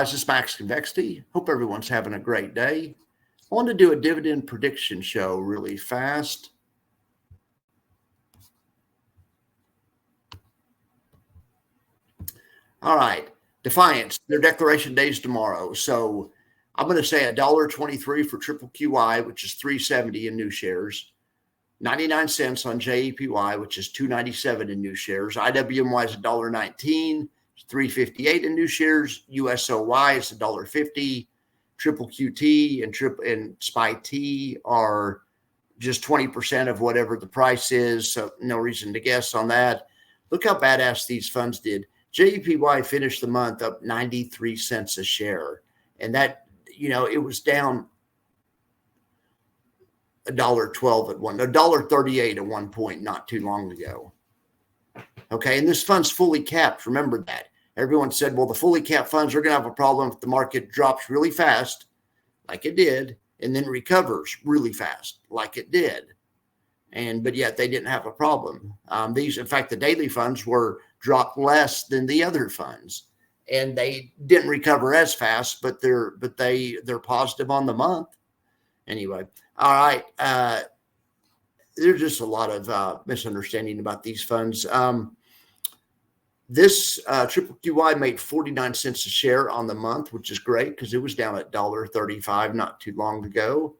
This is Max Convexity. Hope everyone's having a great day. I want to do a dividend prediction show really fast. All right. Defiance, their declaration day is tomorrow. So I'm going to say $1.23 for triple QY, which is $3.70 in new shares. 99 cents on JEPY, which is $2.97 in new shares. IWMY is $1.19. $3.58 in new shares. USOY is $1.50. Triple QT and SPY T are just 20% of whatever the price is. So no reason to guess on that. Look how badass these funds did. JEPY finished the month up 93 cents a share. And that, it was down $1.12 at $1.38 at one point not too long ago. Okay, and this fund's fully capped. Remember that. Everyone said, well, the fully capped funds are going to have a problem if the market drops really fast, like it did, and then recovers really fast, like it did. But yet they didn't have a problem. In fact, the daily funds were dropped less than the other funds, and they didn't recover as fast, but they're positive on the month. Anyway, all right. There's just a lot of misunderstanding about these funds. This triple QY made 49 cents a share on the month, which is great because it was down at $1.35 not too long ago.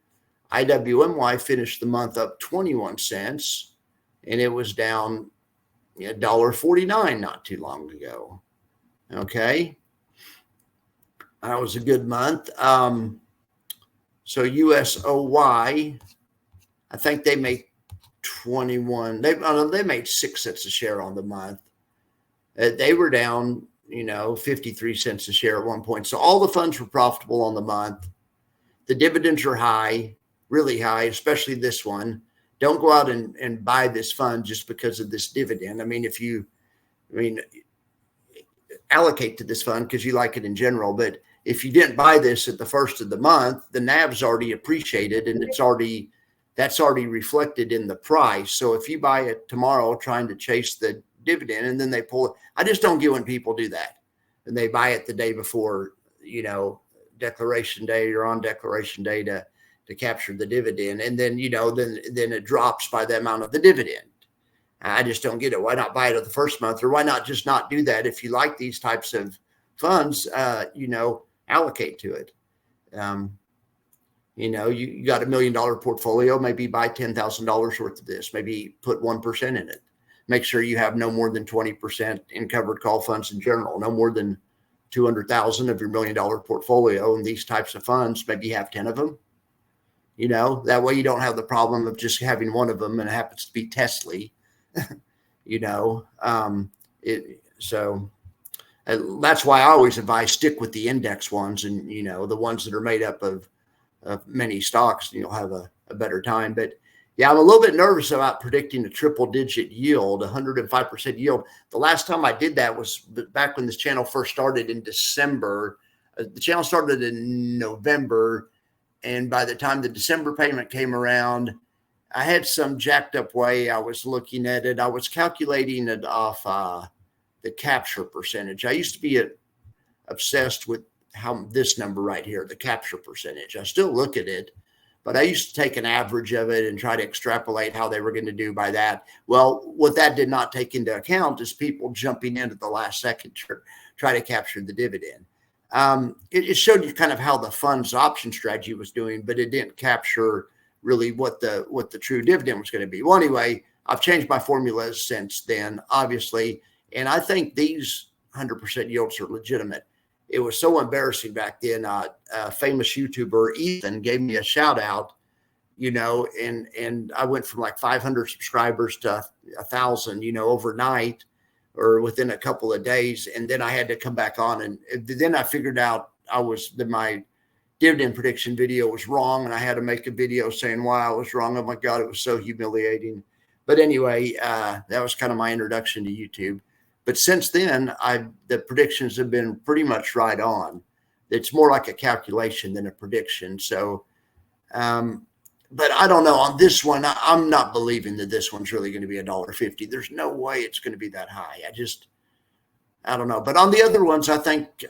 IWMY finished the month up 21 cents, and it was down $1.49 not too long ago. Okay. That was a good month. So USOY, I think they made 21. They made 6 cents a share on the month. They were down, 53 cents a share at one point. So all the funds were profitable on the month. The dividends are high, really high, especially this one. Don't go out and buy this fund just because of this dividend. Allocate to this fund because you like it in general. But if you didn't buy this at the first of the month, the NAV's already appreciated and that's already reflected in the price. So if you buy it tomorrow trying to chase the dividend and then they pull it, I just don't get when people do that. And they buy it the day before, declaration day or on declaration day to capture the dividend. And then, then it drops by the amount of the dividend. I just don't get it. Why not buy it at the first month, or why not just not do that? If you like these types of funds, allocate to it. You got $1 million portfolio, maybe buy $10,000 worth of this, maybe put 1% in it. Make sure you have no more than 20% in covered call funds in general, no more than 200,000 of your $1 million portfolio in these types of funds. Maybe you have 10 of them. That way you don't have the problem of just having one of them and it happens to be Tesla. So that's why I always advise stick with the index ones and, the ones that are made up of many stocks, you'll have a better time. But yeah, I'm a little bit nervous about predicting a triple digit yield, 105% yield. The last time I did that was back when this channel first started in December. The channel started in November. And by the time the December payment came around, I had some jacked up way I was looking at it. I was calculating it off the capture percentage. I used to be obsessed with how this number right here, the capture percentage. I still look at it, but I used to take an average of it and try to extrapolate how they were going to do by that. Well, what that did not take into account is people jumping in at the last second to try to capture the dividend. It showed you kind of how the fund's option strategy was doing, but it didn't capture really what the true dividend was going to be. Well, anyway, I've changed my formulas since then, obviously, and I think these 100% yields are legitimate. It was so embarrassing back then. A famous YouTuber, Ethan, gave me a shout out, and I went from like 500 subscribers to 1,000, overnight or within a couple of days. And then I had to come back on. And then I figured out my dividend prediction video was wrong. And I had to make a video saying why I was wrong. Oh my God, it was so humiliating. But anyway, that was kind of my introduction to YouTube. But since then, the predictions have been pretty much right on. It's more like a calculation than a prediction. So, but I don't know on this one. I'm not believing that this one's really going to be $1.50. There's no way it's going to be that high. I don't know. But on the other ones, I think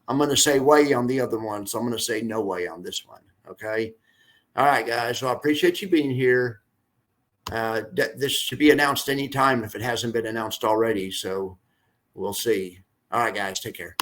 I'm I'm going to say way on the other one. So I'm going to say no way on this one. Okay. All right, guys. Well, I appreciate you being here. This should be announced anytime if it hasn't been announced already. So we'll see. All right, guys. Take care.